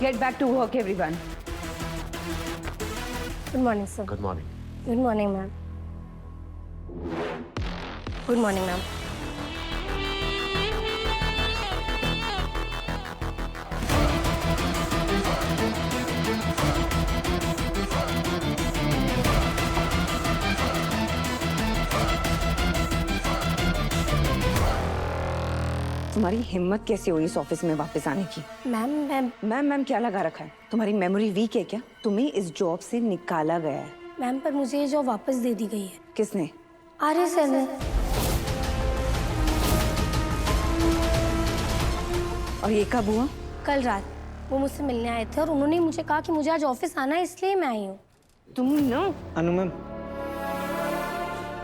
Get back to work, everyone. Good morning, sir. Good morning. Good morning, ma'am. Good morning, ma'am. तुम्हारी हिम्मत कैसे हुई इस office में वापस आने की? मैम मैम क्या लगा रखा है? तुम्हारी मेमोरी वीक है क्या? तुम्हें इस जॉब से निकाला गया है। मैम पर मुझे ये जॉब वापस दे दी गई है। किसने? आर्य सर ने। और ये कब हुआ? कल रात वो मुझसे मिलने आए थे और उन्होंने मुझे कहा कि मुझे आज ऑफिस आना है, इसलिए मैं आई हूँ। तुम ना अनु मैम,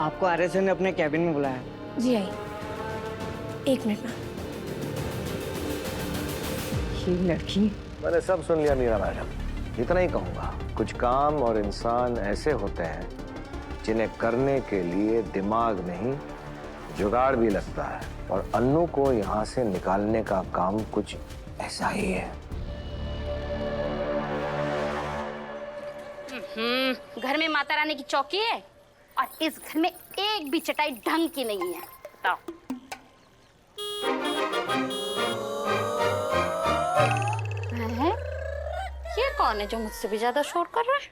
आपको आर्य सर ने अपने कैबिन में बुलाया है। जी आई। एक मिनट मैम। ये लड़की। मैंने सब सुन लिया मीरा मैडम, इतना ही कहूँगा। कुछ काम और इंसान ऐसे होते हैं जिन्हें करने के लिए दिमाग नहीं जुगाड़ भी लगता है, और अन्नू को यहाँ से निकालने का काम कुछ ऐसा ही है। घर में माता रानी की चौकी है और इस घर में एक भी चटाई ढंग की नहीं है। बताओ। है? ये कौन है जो मुझसे भी ज्यादा शोर कर रहा है?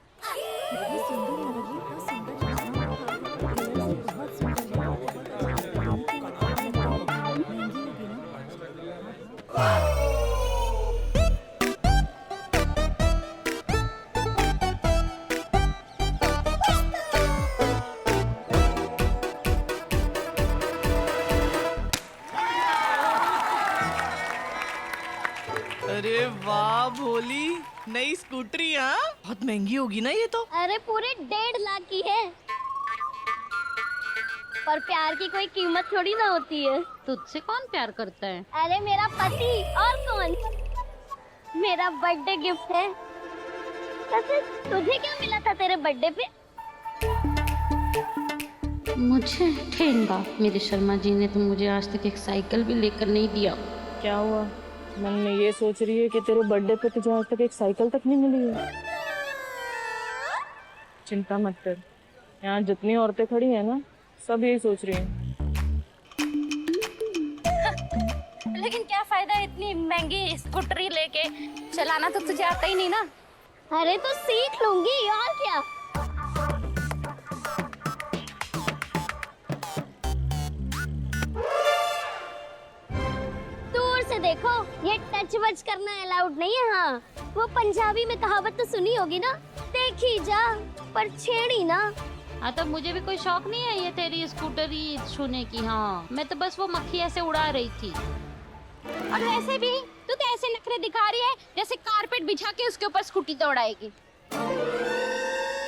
अरे वाह भोली, नई स्कूटरी। हाँ, बहुत महंगी होगी ना ये तो। अरे पूरे 1.5 लाख की है। पर प्यार की कोई कीमत थोड़ी ना होती है। तुझसे कौन प्यार करता है? अरे मेरा पति, और कौन? मेरा बर्थडे गिफ्ट है। वैसे तुझे क्या मिला था तेरे बर्थडे पे? मुझे ठेंगा। मेरे शर्मा जी ने तो मुझे आज तक एक साइकिल भी लेकर नहीं दिया। क्या हुआ? मन में ये सोच रही है कि तेरे बर्थडे पे तुझे आज तक एक साइकिल तक नहीं मिली है। चिंता मत कर, यहाँ जितनी औरतें खड़ी हैं ना, सब यही सोच रही हैं। लेकिन क्या फायदा इतनी महंगी स्कूटरी लेके, चलाना तो तुझे आता ही नहीं ना। अरे तो सीख लूंगी, और क्या। दूर से देखो, ये टच वच करना अलाउड नहीं है। हाँ, वो पंजाबी में कहावत तो सुनी होगी ना, देखी जा पर छेड़ी ना। हाँ, तो मुझे भी कोई शौक नहीं है ये तेरी स्कूटरी छूने की। हाँ, मैं तो बस वो मक्खी ऐसे उड़ा रही थी। और वैसे भी तू तो ऐसे नखरे दिखा रही है जैसे कारपेट बिछा के उसके ऊपर स्कूटी दौड़ाएगी।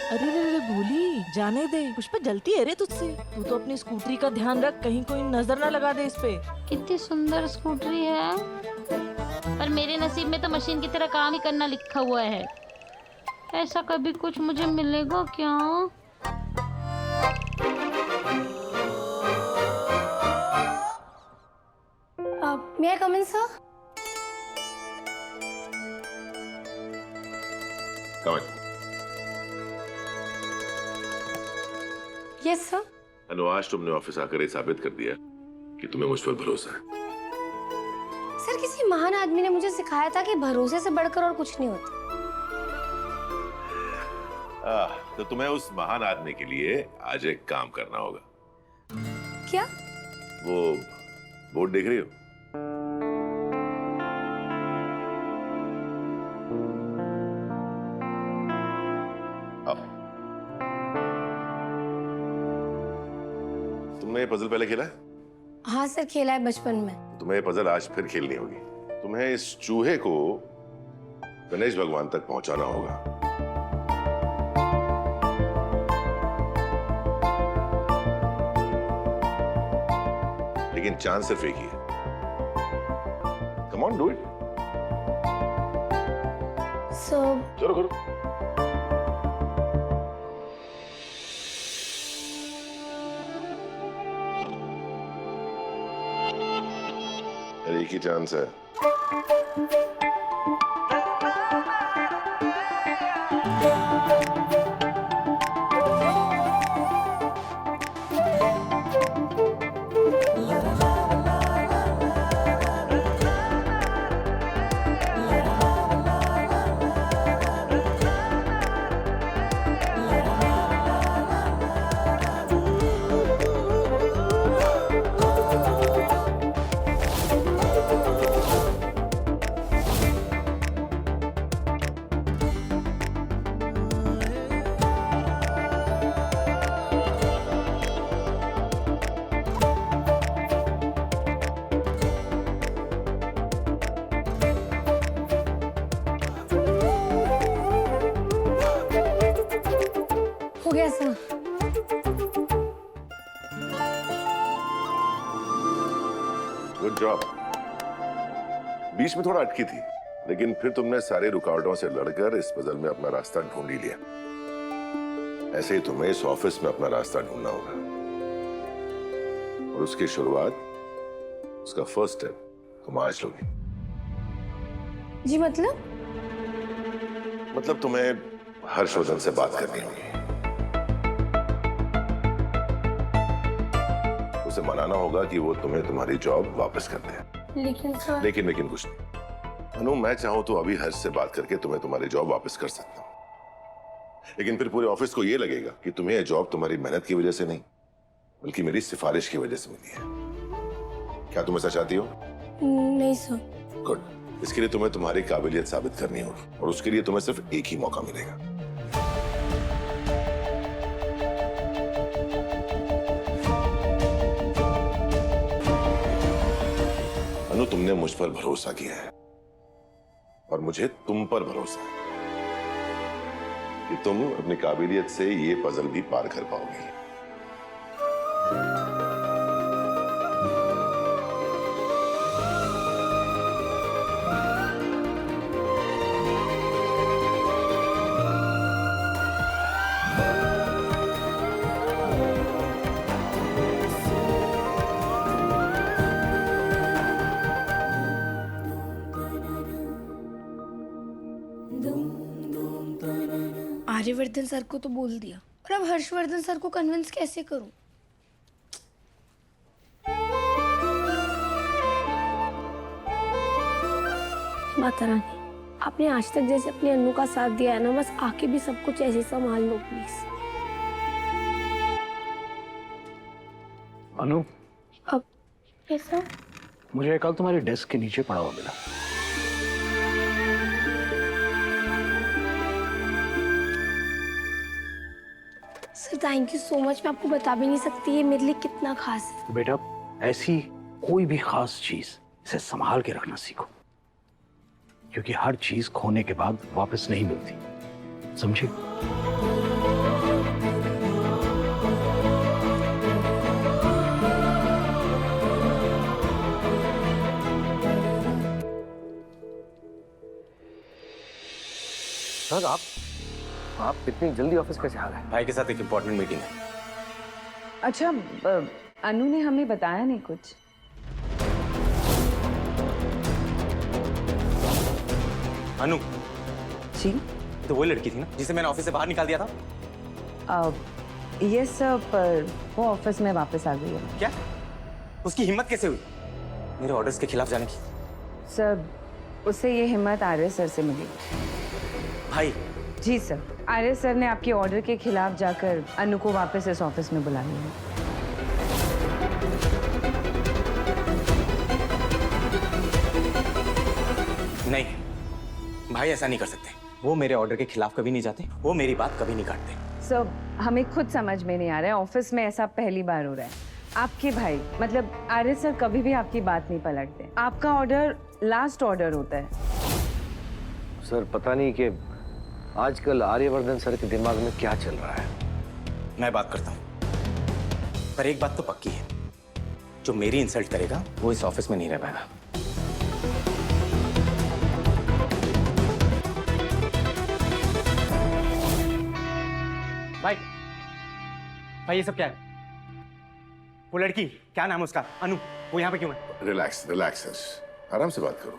अरे रे भोली, जाने दे। पुष्पा जलती है रे तुझसे। तू तो अपनी स्कूटरी का ध्यान रख, कहीं कोई नजर ना लगा दे इस पे। कितनी सुंदर स्कूटरी है, पर मेरे नसीब में तो मशीन की तरह काम ही करना लिखा हुआ है। ऐसा कभी कुछ मुझे मिलेगा क्या? May I come in, sir? Come in. Yes, sir. अनु, आज तुमने ऑफिस आकर ये साबित कर दिया कि तुम्हें मुझ पर भरोसा है। सर, किसी महान आदमी ने मुझे सिखाया था कि भरोसे से बढ़कर और कुछ नहीं होता। तो तुम्हें उस महान आदमी के लिए आज एक काम करना होगा। क्या? वो बोर्ड देख रही हो? तुमने ये पजल पहले खेला है? हाँ सर, खेला है बचपन में। तुम्हें ये पजल आज फिर खेलनी होगी। तुम्हें इस चूहे को गणेश भगवान तक पहुंचाना होगा। लेकिन चांस सिर्फ एक ही है। Come on, do it. चलो करो। एक ही चांस है। Good job. बीच में थोड़ा अटकी थी, लेकिन फिर तुमने सारी रुकावटों से लड़कर इस पजल में अपना रास्ता ढूंढ ही लिया। ऐसे ही तुम्हें इस ऑफिस में अपना रास्ता ढूंढना होगा, और उसकी शुरुआत, उसका फर्स्ट स्टेप तुम आज लोगी। जी मतलब तुम्हें हर्षवर्धन से बात करनी होगी। उसे मनाना होगा कि वो तुम्हें तुम्हारी जॉब वापस कर दे। लेकिन सर, लेकिन कुछ नहीं अनु, मैं चाहूं तो अभी हर्ष से बात करके तुम्हें तुम्हारी जॉब वापस कर सकता हूं, लेकिन फिर पूरे ऑफिस को यह लगेगा कि तुम्हें यह जॉब तुम्हारी मेहनत की वजह से नहीं, बल्कि मेरी सिफारिश की वजह से मिली है। क्या तुम ऐसा चाहती हो? नहीं सर। गुड। इसके लिए तुम्हें तुम्हारी काबिलियत साबित करनी होगी, और उसके लिए तुम्हें सिर्फ एक ही मौका मिलेगा। अनु, तुमने मुझ पर भरोसा किया है, और मुझे तुम पर भरोसा है कि तुम अपनी काबिलियत से ये पजल भी पार कर पाओगी। आर्यवर्धन सर को तो बोल दिया, और अब हर्षवर्धन सर को कन्विंस कैसे करूं? माता रानी, आपने आज तक जैसे अपनी अन्नू का साथ दिया है ना, बस आके भी सब कुछ ऐसे संभाल लो प्लीज। अनु, अब कैसा? मुझे कल तुम्हारे डेस्क के नीचे पड़ा हुआ मिला। Sir thank you so much, मैं आपको बता भी नहीं सकती ये मेरे लिए कितना खास है। बेटा, ऐसी कोई भी खास चीज इसे संभाल के रखना सीखो, क्योंकि हर चीज खोने के बाद वापस नहीं मिलती, समझे? सर, आप इतनी जल्दी ऑफिस कैसे आ गए? भाई के साथ एक इम्पोर्टेंट मीटिंग है। अच्छा, अनु ने हमें बताया नहीं कुछ। अनु, जी? तो वो लड़की थी ना जिसे मैंने ऑफिस से बाहर निकाल दिया था? यस सर, पर वो ऑफिस में वापस आ गई है। क्या? उसकी हिम्मत कैसे हुई मेरे ऑर्डर्स के खिलाफ जाने की? सर, उसे ये हिम्मत आर्य सर से मिली। भाई? जी सर, आर्य सर ने आपके ऑर्डर के खिलाफ जाकर अनु को वापस इस ऑफिस में बुला लिया है। नहीं भाई, ऐसा नहीं कर सकते। वो मेरे ऑर्डर के खिलाफ कभी नहीं जाते, वो मेरी बात कभी नहीं काटते। सर, हमें खुद समझ में नहीं आ रहा है, ऑफिस में ऐसा पहली बार हो रहा है। आपके भाई मतलब आर्य सर कभी भी आपकी बात नहीं पलटते। आपका ऑर्डर लास्ट ऑर्डर होता है। सर, पता नहीं कि आजकल आर्यवर्धन सर के दिमाग में क्या चल रहा है। मैं बात करता हूँ, पर एक बात तो पक्की है, जो मेरी इंसल्ट करेगा वो इस ऑफिस में नहीं रह पाएगा। भाई, भाई ये सब क्या है? वो लड़की, क्या नाम है उसका? अनु, वो यहाँ पे क्यों है? रिलैक्स रिलैक्स हर्ष, आराम से बात करो।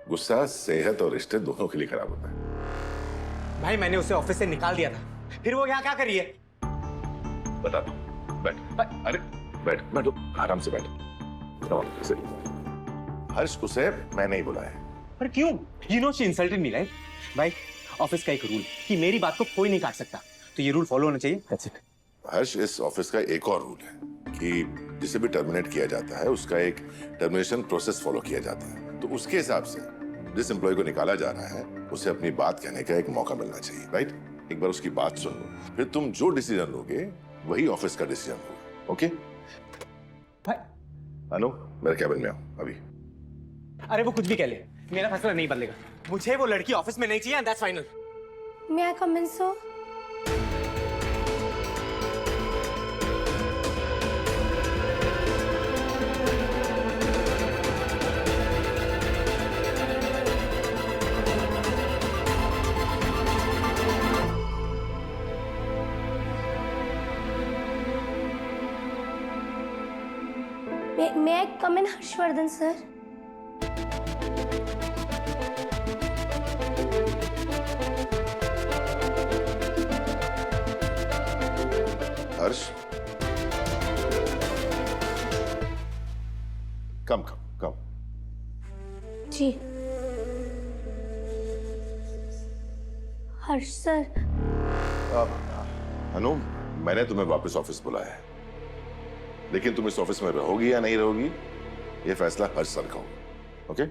गुस्सा सेहत और रिश्ते दोनों के लिए खराब होता है। भाई, मैंने उसे ऑफिस से निकाल दिया था, फिर वो यहाँ क्या कर रही है? बता दो। बैठ। अरे बैठ, बैठो, आराम से बैठो। हर्ष, उसे मैंने ही बुलाया। पर क्यों? You know she insulted me, right? भाई, ऑफिस का एक रूल कि मेरी बात को कोई नहीं काट सकता, तो ये रूल फॉलो होना चाहिए। That's it. हर्ष, इस ऑफिस का एक और रूल है कि जिसे भी टर्मिनेट किया जाता है उसका एक टर्मिनेशन प्रोसेस फॉलो किया जाता है। तो उसके हिसाब से जिस एम्प्लॉय को निकाला जा रहा है उसे अपनी बात कहने का एक मौका मिलना चाहिए, राइट? एक बार उसकी बात सुन लो, फिर तुम जो डिसीजन लोगे वही ऑफिस का डिसीजन होगा। ओके भाई? अनु, मेरे कैबिन में आओ अभी। अरे वो कुछ भी कह ले, मेरा फैसला नहीं बदलेगा। मुझे वो लड़की ऑफिस में नहीं चाहिए, and that's final. May I come in, sir? मैं कम इन हर्षवर्धन सर? हर्ष, कम कम कम। जी हर्ष सर। अनु, मैंने तुम्हें वापस ऑफिस बुलाया है, लेकिन तुम इस ऑफिस में रहोगी या नहीं रहोगी ये फैसला हर्ष सर का होगा। ओके?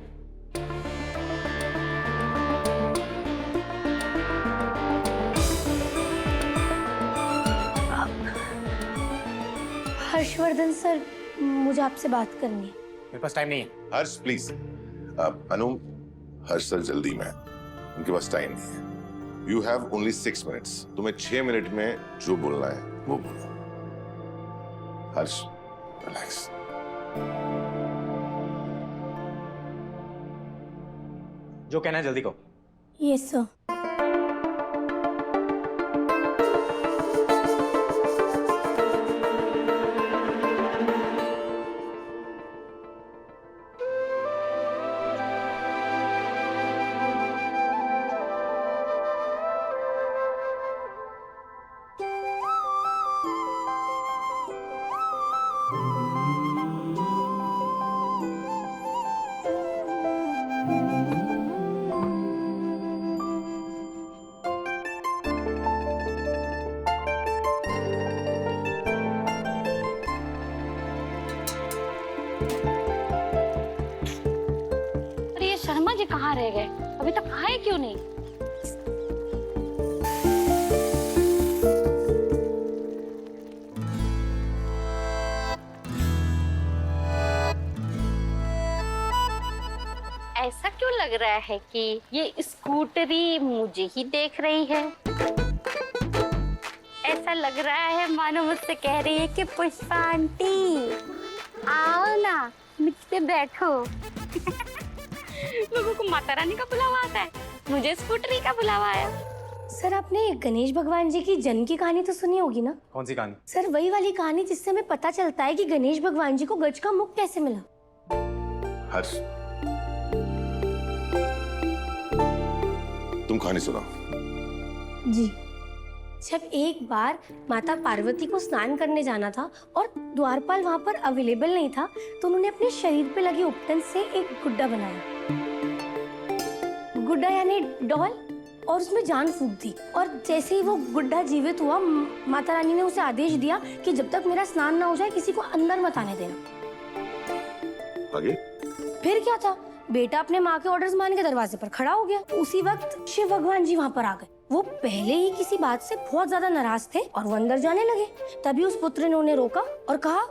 हर्षवर्धन सर, मुझे आपसे बात करनी है। मेरे पास टाइम नहीं है। हर्ष प्लीज। अनु, हर्ष सर जल्दी में हैं, उनके पास टाइम नहीं है। You have only 6 minutes. तुम्हें 6 मिनट में जो बोलना है वो बोलो। हर्ष, रिलैक्स। जो कहना है जल्दी कहो। Yes sir. अरे ये शर्मा जी कहाँ रह गए? अभी तक आए क्यों नहीं? ऐसा क्यों लग रहा है कि ये स्कूटरी मुझे ही देख रही है? ऐसा लग रहा है मानो मुझसे कह रही है कि पुष्पा आंटी आओ ना, मुझ पे बैठो। लोगों को माता रानी का बुलावा आता है, मुझे स्कूटरी का बुलावा आया। सर, आपने गणेश भगवान जी की जन्म की कहानी तो सुनी होगी ना? कौन सी कहानी? सर, वही वाली कहानी जिससे हमें पता चलता है कि गणेश भगवान जी को गज का मुख कैसे मिला। हर्ष, तुम कहानी सुनाओ। जी, जब एक बार माता पार्वती को स्नान करने जाना था और द्वारपाल वहां पर अवेलेबल नहीं था, तो उन्होंने अपने शरीर पे लगे उपटन से एक गुड्डा बनाया, गुड्डा यानी डॉल, और उसमें जान फूंक दी। और जैसे ही वो गुड्डा जीवित हुआ, माता रानी ने उसे आदेश दिया कि जब तक मेरा स्नान ना हो जाए किसी को अंदर मत आने देना। आगे? फिर क्या था, बेटा अपने माँ के ऑर्डर्स मान के दरवाजे पर खड़ा हो गया। उसी वक्त शिव भगवान जी वहाँ पर आ गए। वो पहले ही किसी बात से बहुत ज्यादा नाराज थे और वो अंदर जाने लगे। तभी उस पुत्र ने उन्हें रोका और कहा,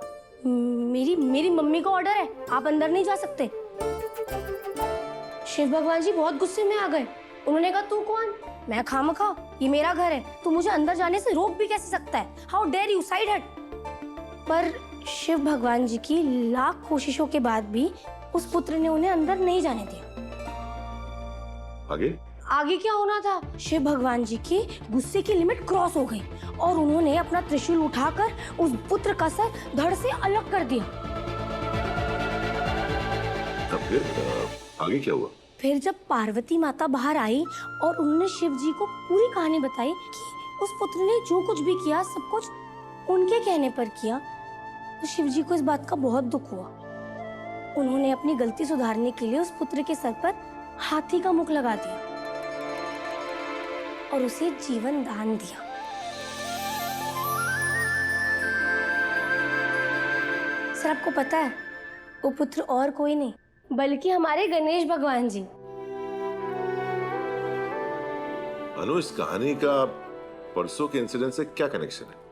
मेरी मम्मी का ऑर्डर है, आप अंदर नहीं जा सकते। शिव भगवान जी बहुत गुस्से में आ गए। उन्होंने कहा, तू कौन? मैं खामखा, ये मेरा घर है, तू मुझे अंदर जाने से रोक भी कैसे सकता है? हाउ डेयर यू, साइड हट। पर शिव भगवान जी की लाख कोशिशों के बाद भी उस पुत्र ने उन्हें अंदर नहीं जाने दिया। आगे क्या होना था, शिव भगवान जी की गुस्से की लिमिट क्रॉस हो गई और उन्होंने अपना त्रिशूल उठाकर उस पुत्र का सर धड़ से अलग कर दिया। तब फिर आगे क्या हुआ? फिर जब पार्वती माता बाहर आई और उन्होंने शिव जी को पूरी कहानी बताई कि उस पुत्र ने जो कुछ भी किया सब कुछ उनके कहने पर किया, तो शिव जी को इस बात का बहुत दुख हुआ। उन्होंने अपनी गलती सुधारने के लिए उस पुत्र के सर पर हाथी का मुख लगा दिया और उसे जीवन दान दिया। सर, आपको पता है वो पुत्र और कोई नहीं बल्कि हमारे गणेश भगवान जी। अनु, इस कहानी का परसों के इंसिडेंट से क्या कनेक्शन है?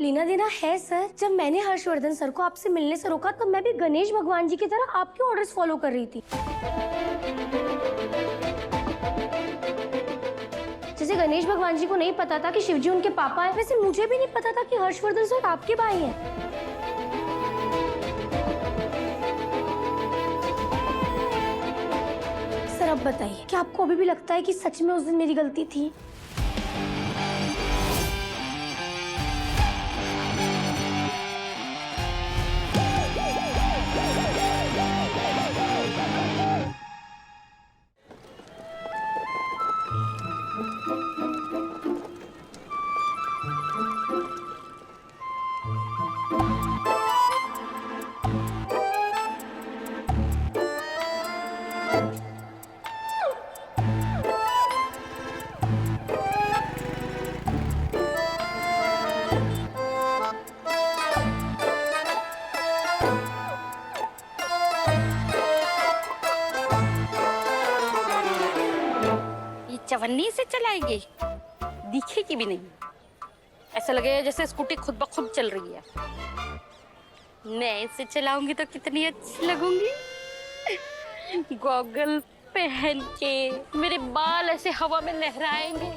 लेना देना है सर। जब मैंने हर्षवर्धन सर को आपसे मिलने से रोका तब मैं भी गणेश भगवान जी की तरह आपके ऑर्डर्स फॉलो कर रही थी। जैसे गणेश भगवान जी को नहीं पता था कि शिव जी उनके पापा हैं, वैसे मुझे भी नहीं पता था कि हर्षवर्धन सर आपके भाई हैं। सर, अब बताइए, क्या आपको अभी भी लगता है कि सच में उस दिन मेरी गलती थी? चवन्नी से चलाएंगे, दिखेगी भी नहीं। ऐसा लगेगा जैसे स्कूटी खुद ब खुद चल रही है। मैं इसे चलाऊंगी तो कितनी अच्छी लगूंगी। गॉगल पहन के मेरे बाल ऐसे हवा में लहराएंगे,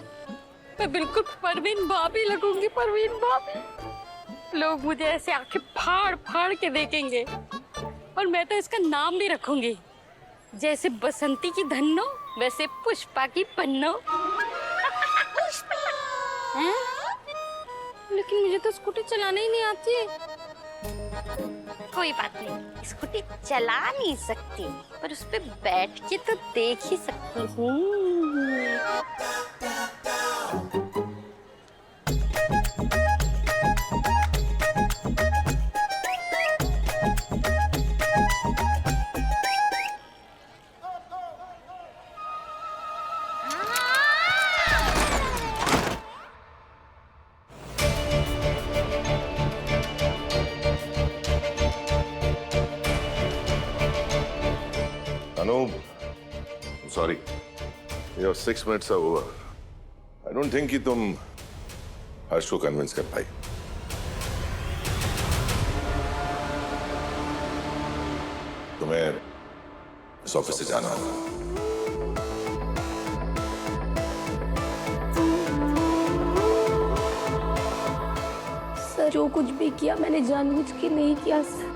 मैं बिल्कुल परवीन भाभी लगूंगी, परवीन भाभी। लोग मुझे ऐसे आंखें फाड़ फाड़ के देखेंगे और मैं तो इसका नाम भी रखूंगी, जैसे बसंती की धन्नो वैसे पुष्पा की पन्नो। हैं? लेकिन मुझे तो स्कूटी चलाने ही नहीं आती है। कोई बात नहीं, स्कूटी चला नहीं सकती पर उस पे बैठ के तो देख ही सकती हूँ। Anu, I'm sorry. Your 6 minutes are over. I don't think कि तुम हर्ष को कन्विंस कर पाई। तुम्हें इस ऑफिस से जाना होगा। सर जो कुछ भी किया मैंने जानबूझ के नहीं किया सर।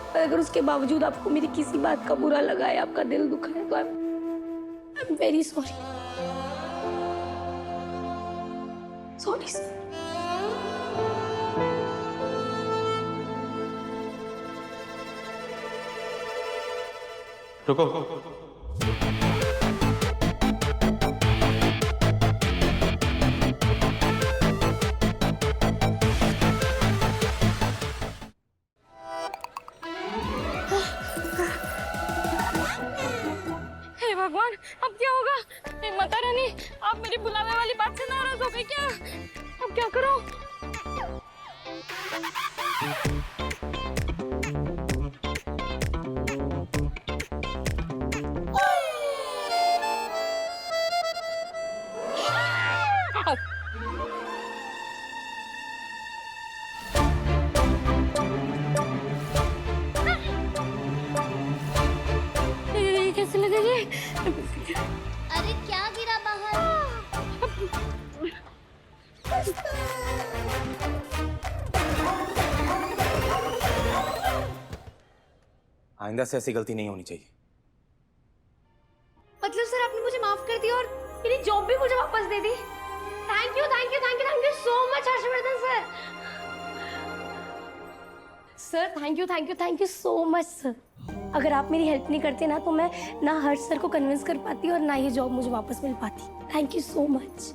और अगर उसके बावजूद आपको मेरी किसी बात का बुरा लगा है, आपका दिल दुखा है, तो I am very sorry. Sorry sir. रुको। हे भगवान, अब क्या होगा? हे माता रानी, आप मेरी बुलावे वाली बात से नाराज हो गए क्या? अब क्या करो? ये कैसे लगेगी? अरे क्या गिरा बाहर? आइंदा से ऐसी गलती नहीं होनी चाहिए। मतलब सर आपने मुझे माफ कर दिया और मेरी जॉब भी मुझे वापस दे दी। Thank you thank you thank you thank you so much Harshvardhan sir. Sir thank you so much sir. अगर आप मेरी हेल्प नहीं करते ना तो मैं ना हर्ष सर को कन्विंस कर पाती और ना ये जॉब मुझे वापस मिल पाती। Thank you so much.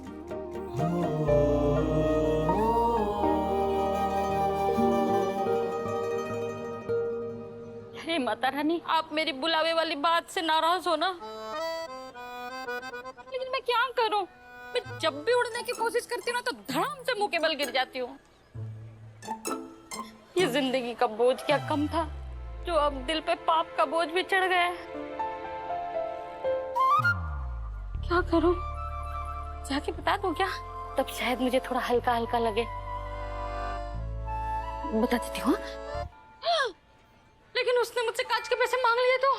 हे माता रानी, आप मेरी बुलावे वाली बात से नाराज हो ना? लेकिन मैं क्या करूं? मैं जब भी उड़ने की कोशिश करती हूँ ना तो धड़ाम से मुंह के बल गिर जाती हूँ। ये जिंदगी का बोझ क्या कम था जो अब दिल पे पाप का बोझ भी चढ़ गया है। क्या करूं? जाके बता दूं क्या? तब शायद मुझे थोड़ा हल्का हल्का लगे। बता देती हूँ। लेकिन उसने मुझसे कांच के पैसे मांग लिए तो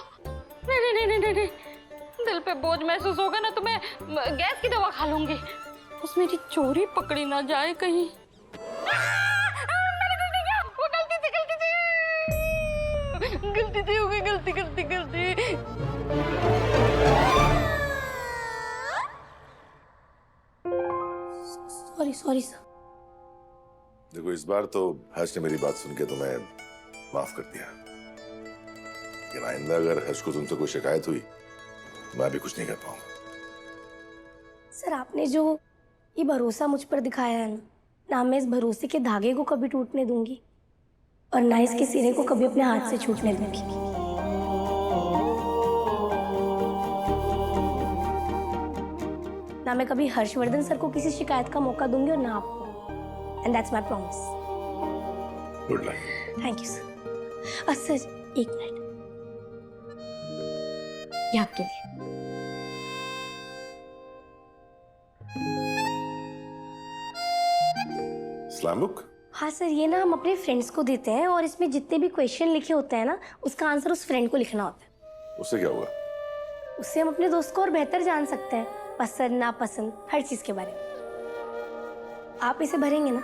नहीं नहीं नहीं नहीं नहीं, दिल पे बोझ महसूस होगा ना तो मैं गैस की दवा खा लूंगी। बस मेरी चोरी पकड़ी ना जाए कहीं। मैंने गलती किया, वो गलती थी हो गई, गलती। Sorry sir. देखो इस बार तो हर्ष ने मेरी बात सुन के तुम्हें माफ कर दिया, लेकिन आइंदा अगर हर्ष को तुमसे कोई शिकायत हुई मैं भी कुछ नहीं कर पाऊंगा। सर आपने जो ये भरोसा मुझ पर दिखाया है ना मैं इस भरोसे के धागे को कभी टूटने दूंगी और ना इसके सिरे को कभी अपने हाथ से छूटने दूंगी। ना मैं कभी हर्षवर्धन सर को किसी शिकायत का मौका दूंगी और ना आपको। And that's my promise. Good luck. Thank you sir. Sir एक मिनट, ये आपके लिए। इस्लाम बुक? हाँ सर, ये ना हम अपने फ्रेंड्स को देते हैं और इसमें जितने भी क्वेश्चन लिखे होते हैं ना, उसका आंसर उस फ्रेंड को लिखना होता है। उससे क्या होगा? उससे हम अपने दोस्त को और बेहतर जान सकते हैं, पसंद नापसंद हर चीज के बारे में। आप इसे भरेंगे ना?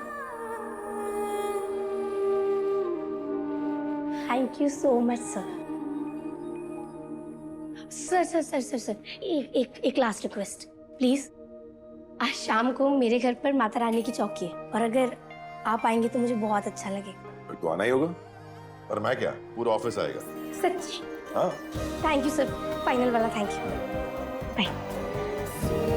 Thank you so much sir. Sir sir sir sir sir एक लास्ट रिक्वेस्ट प्लीज। आज शाम को मेरे घर पर माता रानी की चौकी है और अगर आप आएंगे तो मुझे बहुत अच्छा लगेगा। फिर तो आना ही होगा। और मैं क्या, पूरा ऑफिस आएगा? सच्ची? हाँ। थैंक यू सर, फाइनल वाला थैंक यू। बाय।